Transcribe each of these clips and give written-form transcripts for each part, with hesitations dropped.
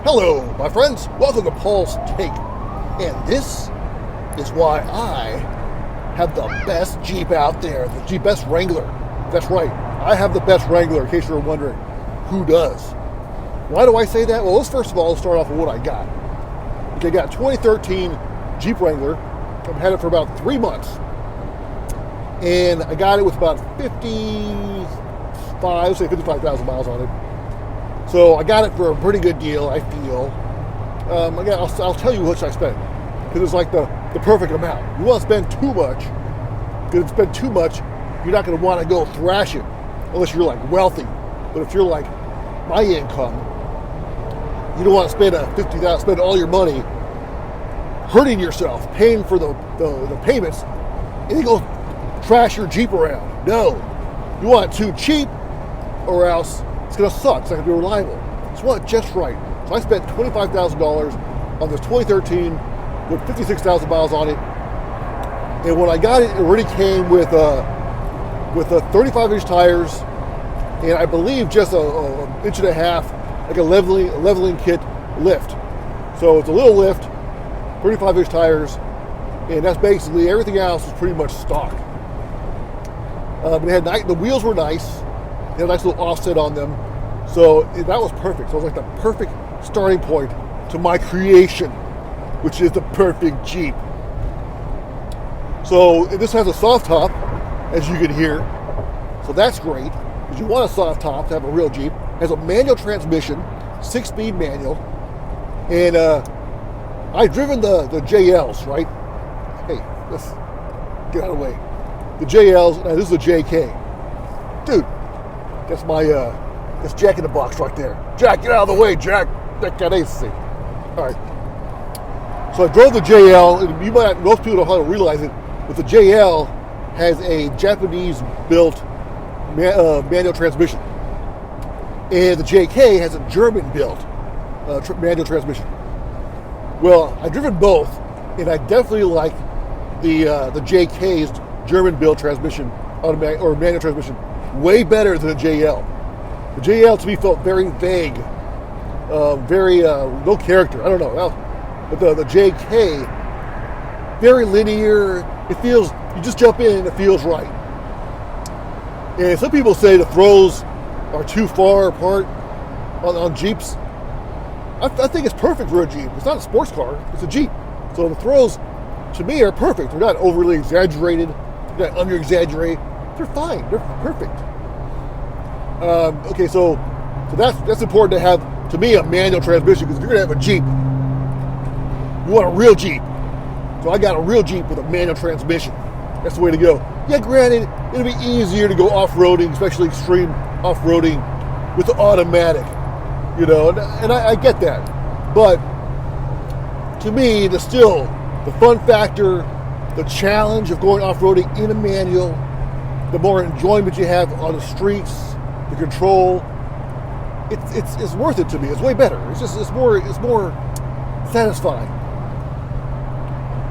Hello, my friends. Welcome to Paul's Take. And this is why I have the best Jeep out there, the best Wrangler. That's right. I have the best Wrangler, in case you were wondering who does. Why do I say that? Well, let's start off with what I got. Okay, I got a 2013 Jeep Wrangler. I've had it for about 3 months. And I got it with about 55,000 miles on it. So I got it for a pretty good deal, I feel. I'll tell you how much I spent, because it's like the perfect amount. You want to spend too much, because if you spend too much, you're not going to want to go thrash it, unless you're like wealthy. But if you're like my income, you don't want to spend all your money hurting yourself, paying for the payments, and then go trash your Jeep around. No, you want it too cheap, or else it's going to suck. It's not going to be reliable. So you want it just right. So I spent $25,000 on this 2013 with 56,000 miles on it. And when I got it, it already came with 35-inch tires, and I believe just an inch and a half, like a leveling kit lift. So it's a little lift, 35-inch tires, and that's basically everything else is pretty much stock. But the wheels were nice. They had a nice little offset on them. So that was perfect. So it was like the perfect starting point to my creation, which is the perfect Jeep. So this has a soft top, as you can hear. So that's great, because you want a soft top to have a real Jeep. It has a manual transmission, 6-speed manual. And I've driven the JLs, right? Hey, let's get out of the way. The JLs, and this is a JK. Dude, that's that's Jack in the Box right there. Jack, get out of the way, Jack. That got AC. All right. So I drove the JL, and most people don't realize it, but the JL has a Japanese-built manual transmission, and the JK has a German-built manual transmission. Well, I've driven both, and I definitely like the JK's German-built transmission, automatic or manual transmission, way better than the JL. The JL to me felt very vague, very no character. I don't know. But the JK, very linear. It feels, you just jump in and it feels right. And some people say the throws are too far apart on Jeeps. I think it's perfect for a Jeep. It's not a sports car. It's a Jeep. So the throws, to me, are perfect. They're not overly exaggerated. They're not under-exaggerated. They're fine. They're perfect. Okay, so that's important to have, to me, a manual transmission, because if you're going to have a Jeep, you want a real Jeep. So I got a real Jeep with a manual transmission. That's the way to go. Yeah, granted, it'll be easier to go off-roading, especially extreme off-roading, with the automatic, and I get that. But to me, the fun factor, the challenge of going off-roading in a manual, the more enjoyment you have on the streets, the control, it's worth it to me. It's way better. It's more satisfying.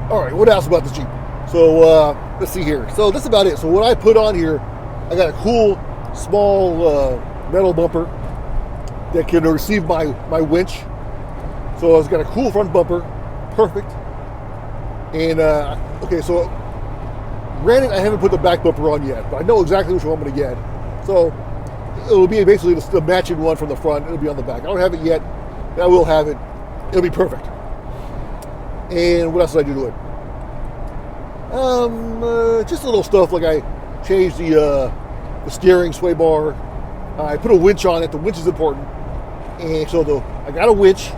All right, what else about this Jeep? So let's see here. So that's about it. So what I put on here, I got a cool small metal bumper that can receive my winch. So it's got a cool front bumper, perfect. And okay, so granted, I haven't put the back bumper on yet, but I know exactly which one I'm going to get. So it'll be basically the matching one from the front. It'll be on the back. I don't have it yet. I will have it. It'll be perfect. And what else did I do to it? Just a little stuff, like I changed the steering sway bar. I put a winch on it. The winch is important. And so I got a winch.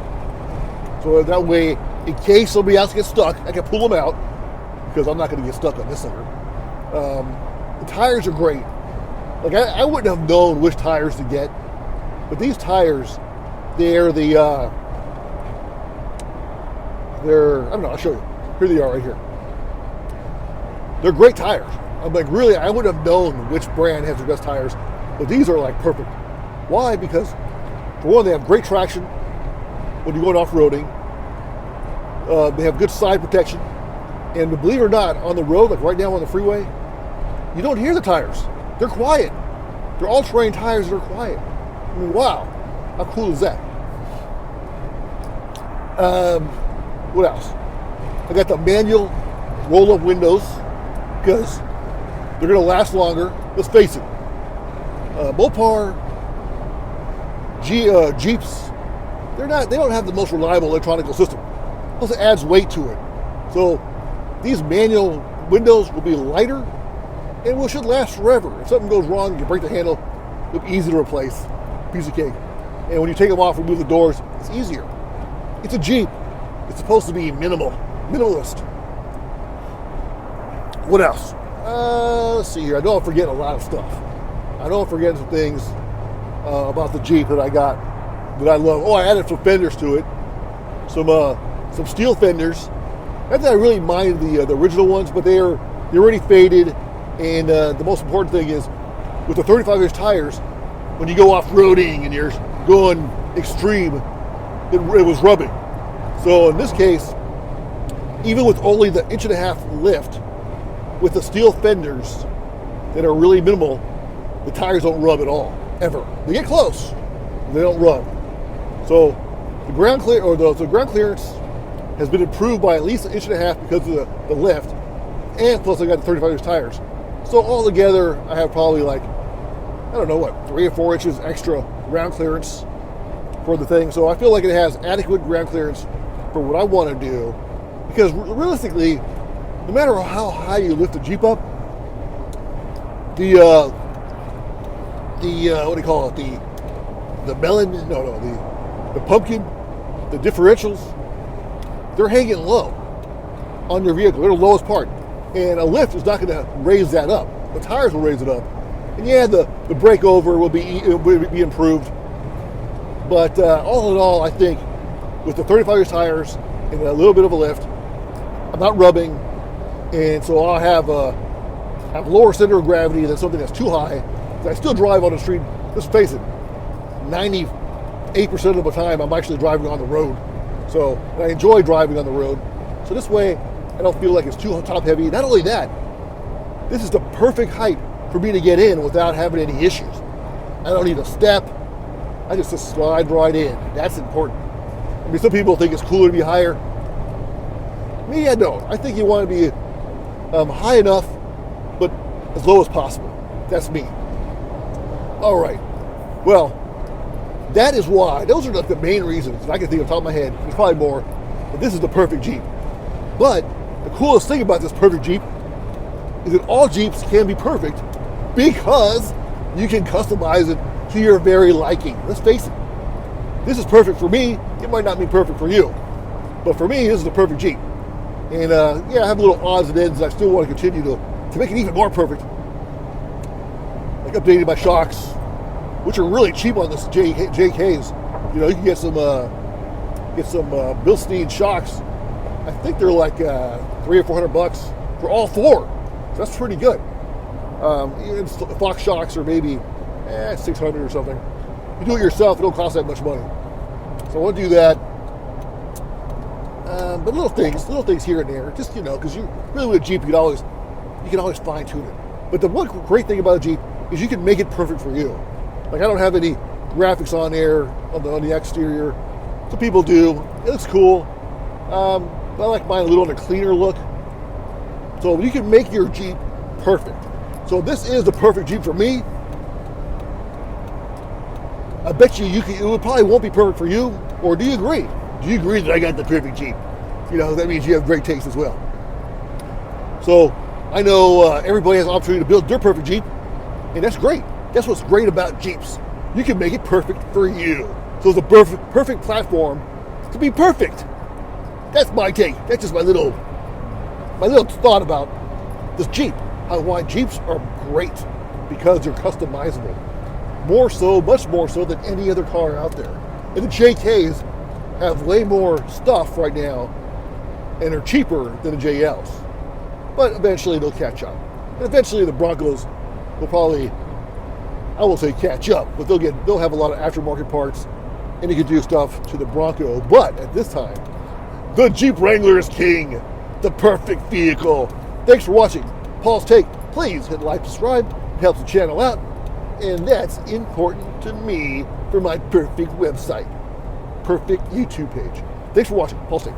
So that way, in case somebody else gets stuck, I can pull them out, because I'm not going to get stuck on this sucker. The tires are great. Like I wouldn't have known which tires to get, but these tires, they're I don't know, I'll show you. Here they are right here. They're great tires. I'm like, really, I wouldn't have known which brand has the best tires, but these are like perfect. Why? Because for one, they have great traction when you're going off-roading. They have good side protection. And believe it or not, on the road, like right now on the freeway, you don't hear the tires. They're quiet. They're all-terrain tires that are quiet. I mean, wow, how cool is that? What else? I got the manual roll-up windows because they're going to last longer. Let's face it. Mopar, Jeeps, they don't have the most reliable electronic system. Plus, it adds weight to it. So these manual windows will be lighter and should last forever. If something goes wrong, you break the handle, it'll be easy to replace. Piece of cake. And when you take them off, remove the doors, it's easier. It's a Jeep. It's supposed to be minimalist. What else? Let's see here. I know I'm forgetting a lot of stuff. I know I'm forgetting some things about the Jeep that I got that I love. Oh, I added some fenders to it. Some steel fenders. Not that I really mind the original ones, but they're already faded. And the most important thing is, with the 35-inch tires, when you go off-roading and you're going extreme, it was rubbing. So in this case, even with only the 1.5-inch lift, with the steel fenders that are really minimal, the tires don't rub at all, ever. They get close, but they don't rub. So the ground clearance has been improved by at least 1.5 inches because of the lift, and plus I got the 35-inch tires. So altogether, I have probably 3 or 4 inches extra ground clearance for the thing. So I feel like it has adequate ground clearance for what I want to do, because realistically, no matter how high you lift the Jeep up, the what do you call it? The pumpkin, the differentials, they're hanging low on your vehicle. They're the lowest part, and a lift is not going to raise that up. The tires will raise it up, and yeah, the breakover will be improved. But all in all, I think with the 35-inch tires and a little bit of a lift, I'm not rubbing, and so I'll have lower center of gravity than something that's too high. I still drive on the street. Let's face it, 98% of the time I'm actually driving on the road. So I enjoy driving on the road. So this way, I don't feel like it's too top heavy. Not only that, this is the perfect height for me to get in without having any issues. I don't need a step. I just slide right in. That's important. I mean, some people think it's cooler to be higher. Me, I don't. I think you want to be high enough, but as low as possible. That's me. All right. Well, that is why. Those are the main reasons I can think of the top of my head. There's probably more, but this is the perfect Jeep. But the coolest thing about this perfect Jeep is that all Jeeps can be perfect because you can customize it to your very liking. Let's face it. This is perfect for me. It might not be perfect for you. But for me, this is the perfect Jeep. And I have little odds and ends that I still want to continue to make it even more perfect. Like updating my shocks, which are really cheap on this JKs. You can get some Bilstein shocks. I think they're like $300 or $400 for all four. So that's pretty good. Even Fox shocks are maybe $600 or something. You do it yourself, it don't cost that much money. So I want to do that. But little things here and there, just because you really with a Jeep, you can always fine tune it. But the one great thing about a Jeep is you can make it perfect for you. Like I don't have any graphics on there on the exterior. Some people do. It looks cool. But I like mine a little on a cleaner look. So you can make your Jeep perfect. So this is the perfect Jeep for me. I bet it probably won't be perfect for you. Or do you agree? Do you agree that I got the perfect Jeep? That means you have great taste as well. So I know everybody has an opportunity to build their perfect Jeep, and that's great. That's what's great about Jeeps. You can make it perfect for you. So it's a perfect platform to be perfect. That's my take. That's just my little thought about this Jeep. Why Jeeps are great because they're customizable. Much more so than any other car out there. And the JKs have way more stuff right now and are cheaper than the JLs. But eventually they'll catch up. And eventually the Broncos will probably, I won't say catch up, but they'll have a lot of aftermarket parts and you can do stuff to the Bronco. But at this time, the Jeep Wrangler is king. The perfect vehicle. Thanks for watching Paul's Take. Please hit like, subscribe. It helps the channel out. And that's important to me for my perfect website. Perfect YouTube page. Thanks for watching. Paul State.